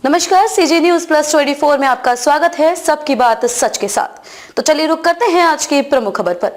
नमस्कार, CG news plus 24 में आपका स्वागत है। सबकी बात सच के साथ। तो चलिए रुक करते हैं आज की प्रमुख खबर पर।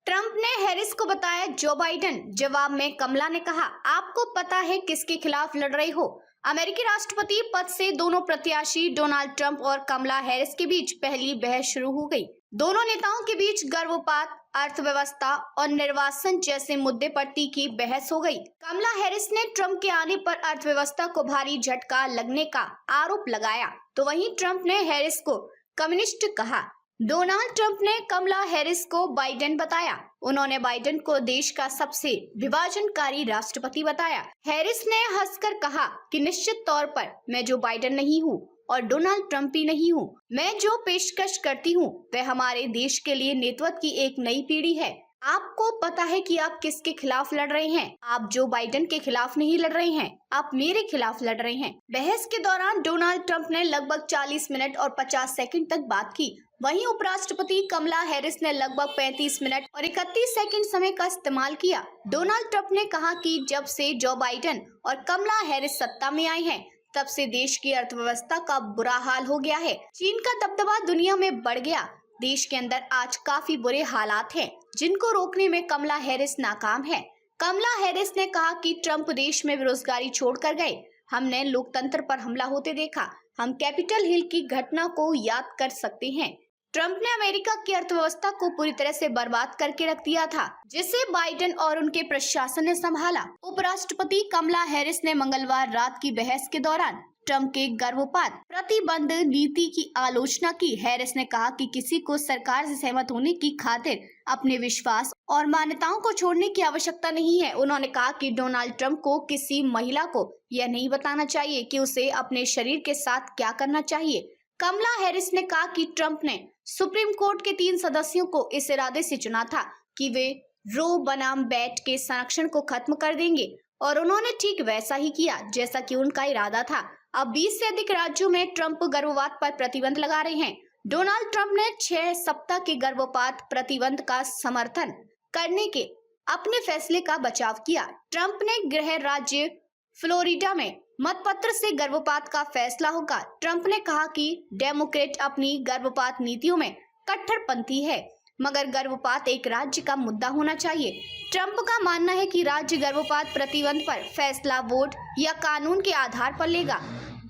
ट्रंप ने हैरिस को बताया जो बाइडेन। जवाब में कमला ने कहा, आपको पता है किसके खिलाफ लड़ रहे हो। अमेरिकी राष्ट्रपति पद से दोनों प्रत्याशी डोनाल्ड ट्रंप और कमला हैरिस के बीच पहली बहस शुरू हो गई। दोनों नेताओं के बीच गर्भपात, अर्थव्यवस्था और निर्वाचन जैसे मुद्दे पर तीखी बहस हो गई। कमला हैरिस ने ट्रंप के आने पर अर्थव्यवस्था को भारी झटका लगने का आरोप लगाया, तो वहीं ट्रंप ने हैरिस को कम्युनिस्ट कहा। डोनाल्ड ट्रंप ने कमला हैरिस को बाइडेन बताया। उन्होंने बाइडेन को देश का सबसे विभाजनकारी राष्ट्रपति बताया। हैरिस ने हंसकर कहा कि निश्चित तौर पर मैं जो बाइडेन नहीं हूँ और डोनाल्ड ट्रंप भी नहीं हूँ। मैं जो पेशकश करती हूँ वह हमारे देश के लिए नेतृत्व की एक नई पीढ़ी है। आपको पता है कि आप किसके खिलाफ लड़ रहे हैं। आप जो बाइडेन के खिलाफ नहीं लड़ रहे हैं, आप मेरे खिलाफ लड़ रहे हैं। बहस के दौरान डोनाल्ड ट्रंप ने लगभग 40 मिनट और 50 सेकंड तक बात की। वहीं उपराष्ट्रपति कमला हैरिस ने लगभग 35 मिनट और 31 सेकंड समय का इस्तेमाल किया। डोनाल्ड ट्रंप ने कहा कि जब से जो बाइडेन और कमला हैरिस सत्ता में आए हैं, तब से देश की अर्थव्यवस्था का बुरा हाल हो गया है। चीन का दबदबा दुनिया में बढ़ गया। देश के अंदर आज काफी बुरे हालात हैं, जिनको रोकने में कमला हैरिस नाकाम है। कमला हैरिस ने कहा कि ट्रंप देश में बेरोजगारी छोड़कर गए। हमने लोकतंत्र पर हमला होते देखा। हम कैपिटल हिल की घटना को याद कर सकते हैं। ट्रंप ने अमेरिका की अर्थव्यवस्था को पूरी तरह से बर्बाद करके रख दिया था, जिसे बाइडेन और उनके प्रशासन ने संभाला। उपराष्ट्रपति कमला हैरिस ने मंगलवार रात की बहस के दौरान ट्रंप के गर्भपात प्रतिबंध नीति की आलोचना की। हैरिस ने कहा कि किसी को सरकार से सहमत होने की खातिर अपने विश्वास और मान्यताओं को छोड़ने की आवश्यकता नहीं है। उन्होंने कहा कि डोनाल्ड ट्रंप को किसी महिला को यह नहीं बताना चाहिए कि उसे अपने शरीर के साथ क्या करना चाहिए। कमला हैरिस ने कहा कि ट्रंप ने सुप्रीम कोर्ट के 3 सदस्यों को इस इरादे से चुना था कि वे रो बनाम वेड के संरक्षण को खत्म कर देंगे, और उन्होंने ठीक वैसा ही किया जैसा कि उनका इरादा था। अब 20 से अधिक राज्यों में ट्रंप गर्भपात पर प्रतिबंध लगा रहे हैं। डोनाल्ड ट्रंप ने 6 सप्ताह के गर्भपात प्रतिबंध का समर्थन करने के अपने फैसले का बचाव किया। ट्रंप ने गृह राज्य फ्लोरिडा में मतपत्र से गर्भपात का फैसला होगा। ट्रंप ने कहा कि डेमोक्रेट अपनी गर्भपात नीतियों में कट्टरपंथी है, मगर गर्भपात एक राज्य का मुद्दा होना चाहिए। ट्रंप का मानना है कि राज्य गर्भपात प्रतिबंध पर फैसला वोट या कानून के आधार पर लेगा।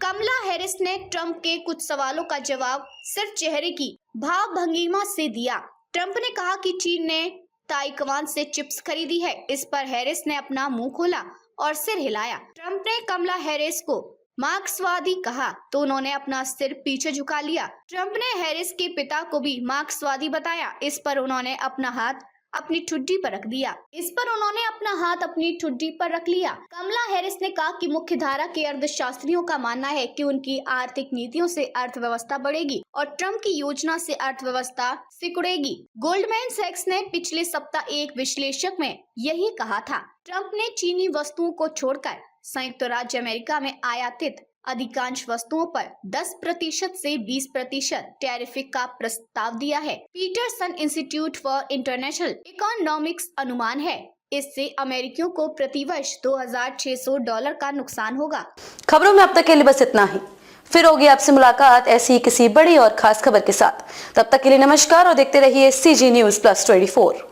कमला हैरिस ने ट्रंप के कुछ सवालों का जवाब सिर्फ चेहरे की भाव भंगिमा से दिया। ट्रंप ने कहा कि चीन ने ताइवान से चिप्स खरीदी है। इस पर हैरिस ने अपना मुंह खोला और सिर हिलाया। ट्रंप ने कमला हैरिस को मार्क्सवादी कहा तो उन्होंने अपना सिर पीछे झुका लिया। ट्रंप ने हैरिस के पिता को भी मार्क्सवादी बताया। इस पर उन्होंने अपना हाथ अपनी ठुड्डी पर रख दिया। कमला हैरिस ने कहा कि मुख्यधारा के अर्थशास्त्रियों का मानना है कि उनकी आर्थिक नीतियों से अर्थव्यवस्था बढ़ेगी और ट्रंप की योजना से अर्थव्यवस्था सिकुड़ेगी। गोल्डमैन सैक्स ने पिछले सप्ताह एक विश्लेषक में यही कहा था। ट्रंप ने चीनी वस्तुओं को छोड़कर संयुक्त राज्य अमेरिका में आयातित अधिकांश वस्तुओं पर 10% से 20% टैरिफ का प्रस्ताव दिया है। Peterson Institute for International Economics अनुमान है, इससे अमेरिकियों को प्रतिवर्ष $2,600 का नुकसान होगा। खबरों में अब तक के लिए बस इतना ही। फिर होगी आपसे मुलाकात ऐसी ही किसी बड़ी और खास खबर के साथ। तब तक के लिए नमस्कार और देखते रहिए सीजी न्यूज प्लस 24।